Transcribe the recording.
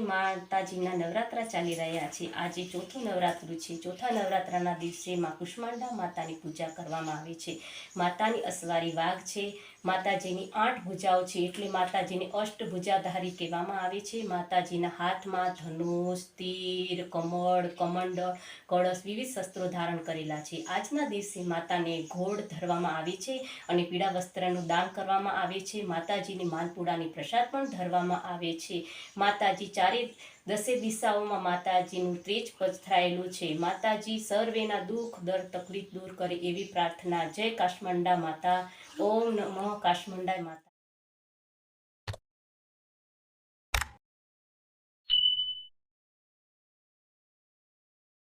માતાજીના નવરાત્રા ચાલી રહ્યા છે। આજે ચોથું નવરાત્રું છે। ચોથા નવરાત્રાના દિવસે માં કુષ્માંડા માતાની પૂજા કરવામાં આવે છે। માતાની અસવારી વાઘ છે। માતાજીની 8 ભુજાઓ છે, એટલે માતાજીને અષ્ટભુજાધારી કહેવામાં આવે છે। માતાજીના હાથમાં ધનુષ, તીર, કમળ, કમંડળ, કળશ વિવિધ શસ્ત્રો ધારણ કરેલા છે। આજના દિવસે માતાને ઘોડ ધરવામાં આવે છે અને પીળા વસ્ત્રનું દાન કરવામાં આવે છે। માતાજીની માલપુડાની પ્રસાદ પણ ધરવામાં આવે છે। માતાજી ચારે દસે દિશાઓમાં માતાજીનું તેજ પથરાયેલું છે। માતાજી સર્વેના દુઃખ દર તકલીફ દૂર કરે એવી પ્રાર્થના। જય કાશમંડા માતા। ઓમ નમઃ કાશમંડાય માતા।